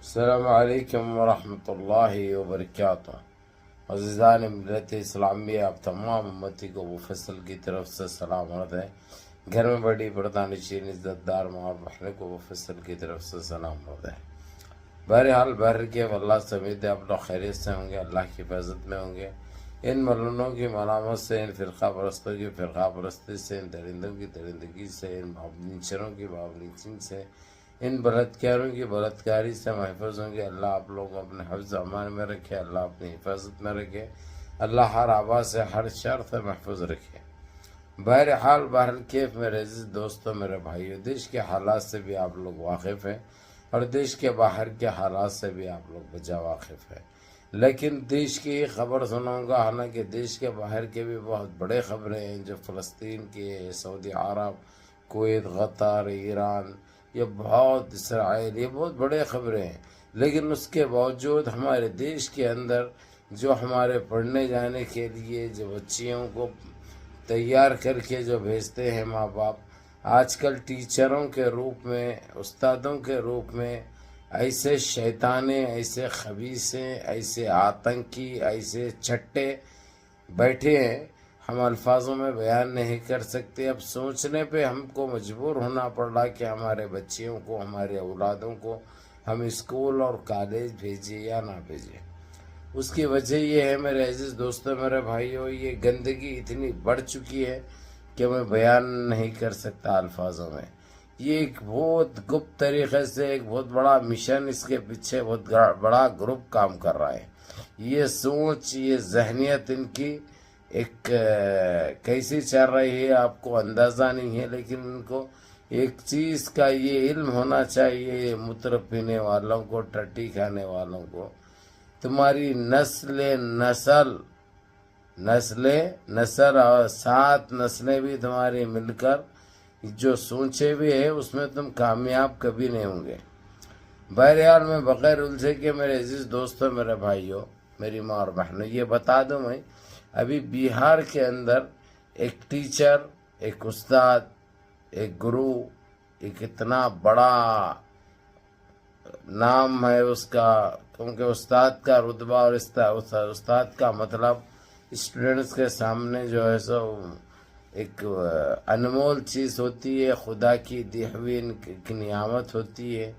السلام علیکم ورحمۃ اللہ وبرکاتہ۔ عزیزان ملت اسلامیہ، آپ تمام امتی کو مفصل کی طرف سے سلام عرض ہے۔ گھر میں بڑی پردہ نشین عزت دار ماں اور بہنوں کو مفصل کی طرف سے سلام عرض ہے۔ بہرحال بہر کے اللہ سے امید ہے آپ لوگ خیریت سے ہوں گے، اللہ کی حفاظت میں ہوں گے۔ ان ملونوں کی ملامت سے، ان فرقہ پرستوں کی فرقہ پرستی سے، ان درندوں کی درندگی سے، ان بابلنچروں کی بابلنچنگ سے، ان بلاتکاروں کی بلاتکاری سے محفوظ ہوں گے۔ اللہ آپ لوگوں کو اپنے حفظ و امان میں رکھے، اللہ اپنی حفاظت میں رکھے، اللہ ہر آواز سے ہر شر سے محفوظ رکھے۔ بہرحال کیف میرے عزیز دوستوں، میرے بھائیوں، دیش کے حالات سے بھی آپ لوگ واقف ہیں اور دیش کے باہر کے حالات سے بھی آپ لوگ بجا واقف ہیں، لیکن دیش کی خبر سناؤں گا، حالانکہ دیش کے باہر کے بھی بہت بڑے خبریں ہیں، جو فلسطین کی، سعودی عرب، کویت، قطر، ایران، یہ بہت اسرائیل، یہ بہت بڑے خبریں ہیں۔ لیکن اس کے باوجود ہمارے دیش کے اندر جو ہمارے پڑھنے جانے کے لیے جو بچیوں کو تیار کر کے جو بھیجتے ہیں ماں باپ، آج کل ٹیچروں کے روپ میں، استادوں کے روپ میں ایسے شیطانے، ایسے خبیثیں، ایسے آتنکی، ایسے چھٹے بیٹھے ہیں، ہم الفاظوں میں بیان نہیں کر سکتے۔ اب سوچنے پہ ہم کو مجبور ہونا پڑ رہا کہ ہمارے بچیوں کو، ہمارے اولادوں کو ہم اسکول اور کالج بھیجیں یا نہ بھیجیں۔ اس کی وجہ یہ ہے میرے عزیز دوستوں، میرے بھائیوں، یہ گندگی اتنی بڑھ چکی ہے کہ میں بیان نہیں کر سکتا الفاظوں میں۔ یہ ایک بہت گپت طریقے سے، ایک بہت بڑا مشن، اس کے پیچھے بہت بڑا گروپ کام کر رہا ہے۔ یہ سوچ، یہ ذہنیت ان کی ایک کیسی چل رہی ہے آپ کو اندازہ نہیں ہے، لیکن ان کو ایک چیز کا یہ علم ہونا چاہیے، مطرب پینے والوں کو، ٹٹی کھانے والوں کو، تمہاری نسل اور 7 نسلیں بھی تمہاری مل کر جو سوچے بھی ہے، اس میں تم کامیاب کبھی نہیں ہوں گے۔ بہرحال میں بغیر الجھے کے میرے عزیز دوستوں، میرے بھائیوں، میری ماں اور بہنوں، یہ بتا دوں میں ابھی بہار کے اندر ایک ٹیچر، ایک استاد، ایک گرو، ایک اتنا بڑا نام ہے اس کا، کیونکہ استاد کا رتبہ اور استاد کا مطلب اسٹوڈنٹس کے سامنے جو ہے سو ایک انمول چیز ہوتی ہے، خدا کی دی ہوئی ایک نعمت ہوتی ہے۔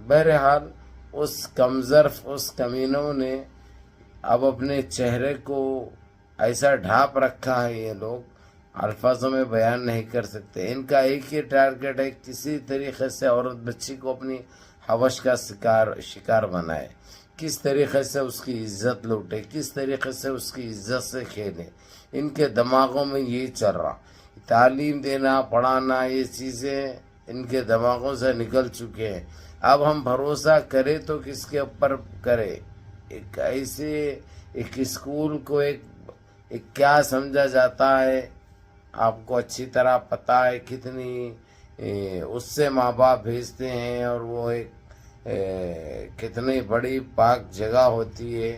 بہرحال اس کمظرف، اس کمینوں نے اب اپنے چہرے کو ایسا ڈھانپ رکھا ہے، یہ لوگ الفاظوں میں بیان نہیں کر سکتے۔ ان کا ایک ہی ٹارگٹ ہے، کسی طریقے سے عورت بچی کو اپنی حوش کا شکار بنائے، کس طریقے سے اس کی عزت لوٹے، کس طریقے سے اس کی عزت سے کھیلے۔ ان کے دماغوں میں یہ چل رہا، تعلیم دینا، پڑھانا، یہ چیزیں ان کے دماغوں سے نکل چکے ہیں۔ اب ہم بھروسہ کریں تو کس کے اوپر کرے؟ ایک ایسے ایک اسکول کو ایک کیا سمجھا جاتا ہے، آپ کو اچھی طرح پتہ ہے، کتنی اس سے ماں باپ بھیجتے ہیں، اور وہ ایک کتنی بڑی پاک جگہ ہوتی ہے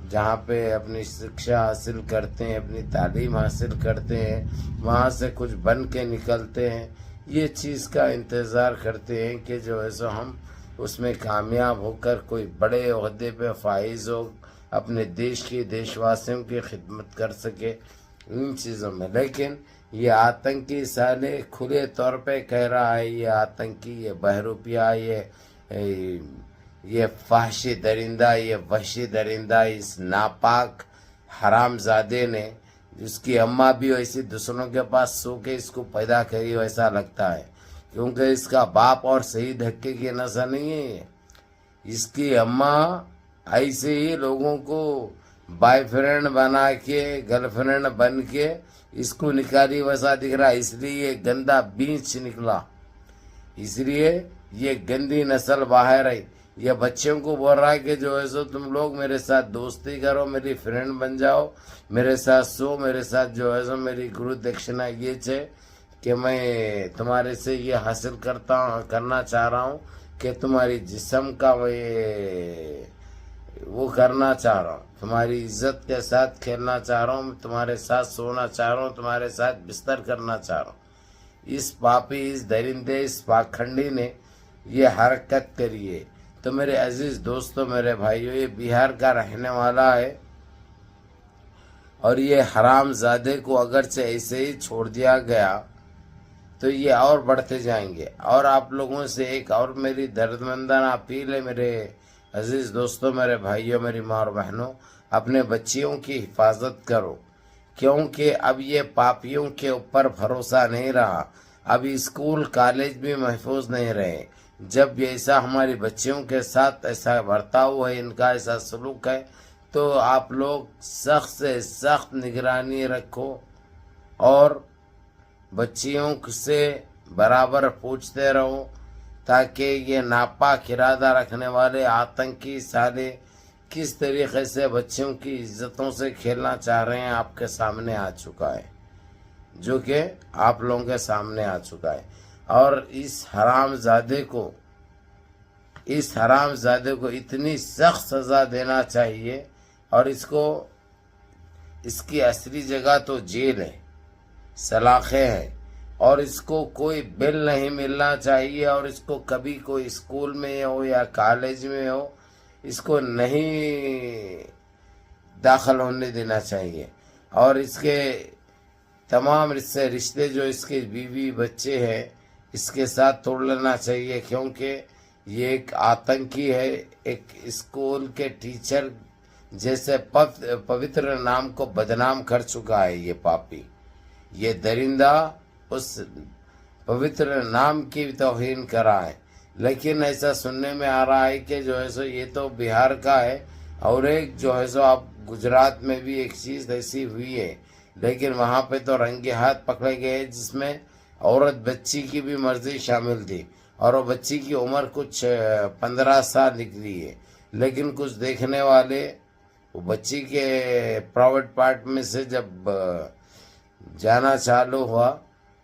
جہاں پہ اپنی شکشا حاصل کرتے ہیں، اپنی تعلیم حاصل کرتے ہیں، وہاں سے کچھ بن کے نکلتے ہیں۔ یہ چیز کا انتظار کرتے ہیں کہ جو ہے سو ہم اس میں کامیاب ہو کر کوئی بڑے عہدے پہ فائز ہو، اپنے دیش کی، دیش واسیوں کی خدمت کر سکے ان چیزوں میں۔ لیکن یہ آتنکی سالے کھلے طور پہ کہہ رہا ہے، یہ آتنکی، یہ بہروپیہ، یہ فحشی درندہ، یہ وحشی درندہ، اس ناپاک حرام زادے نے، جس کی اماں بھی ویسی دوسروں کے پاس سو کے اس کو پیدا کری، ویسا لگتا ہے، کیونکہ اس کا باپ اور صحیح دھکے کی نسل نہیں ہے۔ اس کی اماں ایسے ہی لوگوں کو بائے فرینڈ بنا کے، گرل فرینڈ بن کے اس کو نکالی، ویسا دکھ رہا، اس لیے یہ گندا بیج نکلا، اس لیے یہ گندی نسل باہر آئی۔ یہ بچوں کو بول رہا ہے کہ جو ہے سو تم لوگ میرے ساتھ دوستی کرو، میری فرینڈ بن جاؤ، میرے ساتھ سو، میرے ساتھ جو ہے سو میری گرو دکشنا یہ ہے کہ میں تمہارے سے یہ حاصل کرنا چاہ رہا ہوں کہ تمہاری جسم کا وہ کرنا چاہ رہا ہوں، تمہاری عزت کے ساتھ کھیلنا چاہ رہا ہوں، تمہارے ساتھ سونا چاہ رہا ہوں، تمہارے ساتھ بستر کرنا چاہ رہا ہوں۔ اس پاپی، اس درندے، اس پاکھنڈی نے یہ حرکت کریے۔ تو میرے عزیز دوستو، میرے بھائیو، یہ بہار کا رہنے والا ہے، اور یہ حرام زادے کو اگرچہ ایسے ہی چھوڑ دیا گیا تو یہ اور بڑھتے جائیں گے۔ اور آپ لوگوں سے ایک اور میری دردمندانہ اپیل ہے میرے عزیز دوستو، میرے بھائیوں، میری ماں اور بہنوں، اپنے بچیوں کی حفاظت کرو، کیونکہ اب یہ پاپیوں کے اوپر بھروسہ نہیں رہا۔ اب اسکول کالج بھی محفوظ نہیں رہے۔ جب ایسا ہماری بچیوں کے ساتھ ایسا برتاؤ ہے، ان کا ایسا سلوک ہے، تو آپ لوگ سخت سے سخت نگرانی رکھو، اور بچیوں سے برابر پوچھتے رہو، تاکہ یہ ناپاک ارادہ رکھنے والے آتنکی سالے کس طریقے سے بچوں کی عزتوں سے کھیلنا چاہ رہے ہیں آپ کے سامنے آ چکا ہے، جو کہ آپ لوگوں کے سامنے آ چکا ہے۔ اور اس حرام زادے کو اتنی سخت سزا دینا چاہیے، اور اس کی اصلی جگہ تو جیل ہے، سلاخیں ہیں، اور اس کو کوئی بل نہیں ملنا چاہیے، اور اس کو کبھی کوئی اسکول میں ہو یا کالج میں ہو، اس کو نہیں داخل ہونے دینا چاہیے۔ اور اس کے تمام رشتے جو اس کے بیوی بچے ہیں، اس کے ساتھ توڑ لینا چاہیے، کیونکہ یہ ایک آتنکی ہے، ایک اسکول کے ٹیچر جیسے پوتر نام کو بدنام کر چکا ہے یہ پاپی۔ یہ درندہ اس پوتر نام کی توہین کرا ہے۔ لیکن ایسا سننے میں آ رہا ہے کہ جو ہے سو یہ تو بہار کا ہے، اور ایک جو ہے سو اب گجرات میں بھی ایک چیز ایسی ہوئی ہے، لیکن وہاں پہ تو رنگے ہاتھ پکڑے گئے، جس میں عورت بچی کی بھی مرضی شامل تھی، اور وہ بچی کی عمر کچھ 15 سال نکلی ہے۔ لیکن کچھ دیکھنے والے وہ بچی کے پرائیویٹ پارٹ میں سے جب جانا چالو ہوا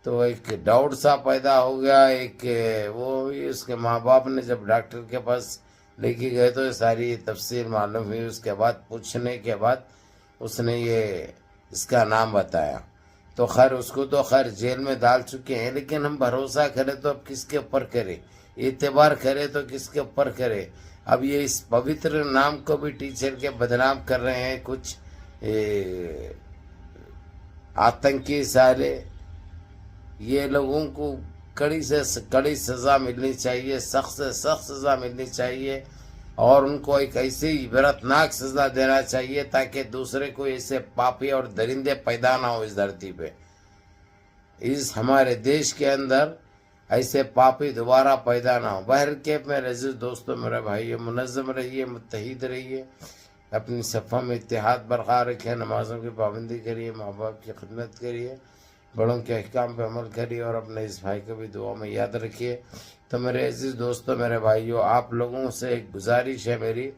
تو ایک ڈاؤٹ سا پیدا ہو گیا، ایک وہ اس کے ماں باپ نے جب ڈاکٹر کے پاس لے کے گئے تو یہ ساری تفصیل معلوم ہوئی۔ اس کے بعد پوچھنے کے بعد اس نے اس کا نام بتایا، تو خیر اس کو تو خیر جیل میں ڈال چکے ہیں، لیکن ہم بھروسہ کریں تو اب کس کے اوپر کریں، اعتبار کرے تو کس کے اوپر کرے؟ اب یہ اس پوتر نام کو بھی ٹیچر کے بدنام کر رہے ہیں کچھ آتنکی سالے۔ یہ لوگوں کو کڑی سے کڑی سزا ملنی چاہیے، سخت سے سخت سزا ملنی چاہیے، اور ان کو ایک ایسی عبرتناک سزا دینا چاہیے تاکہ دوسرے کو ایسے پاپی اور درندے پیدا نہ ہو اس دھرتی پہ، اس ہمارے دیش کے اندر ایسے پاپی دوبارہ پیدا نہ ہو۔ بہرکیف میرے عزیز دوستو، میرے بھائیو، منظم رہیے، متحد رہیے، اپنی صفوں میں اتحاد برقرار رکھیں، نمازوں کی پابندی کریے، ماں باپ کی خدمت کریے، بڑوں کے احکام پہ عمل کریے، اور اپنے اس بھائی کو بھی دعا میں یاد رکھیے۔ تو میرے عزیز دوستو، میرے بھائیو، آپ لوگوں سے ایک گزارش ہے میری،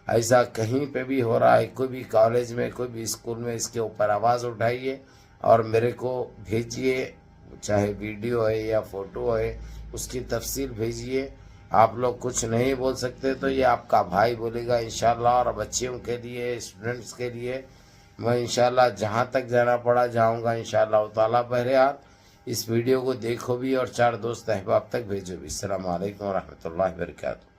ایسا کہیں پہ بھی ہو رہا ہے، کوئی بھی کالج میں، کوئی بھی اسکول میں، اس کے اوپر آواز اٹھائیے اور میرے کو بھیجیے، چاہے ویڈیو ہے یا فوٹو ہے، اس کی تفصیل بھیجیے۔ آپ لوگ کچھ نہیں بول سکتے تو یہ آپ کا بھائی بولے گا انشاءاللہ، اور بچیوں کے لیے، اسٹوڈنٹس کے لیے میں انشاءاللہ جہاں تک جانا پڑا جاؤں گا انشاءاللہ تعالیٰ۔ بہرحال اس ویڈیو کو دیکھو بھی اور 4 دوست احباب تک بھیجو بھی۔ السلام علیکم ورحمۃ اللہ وبرکاتہ۔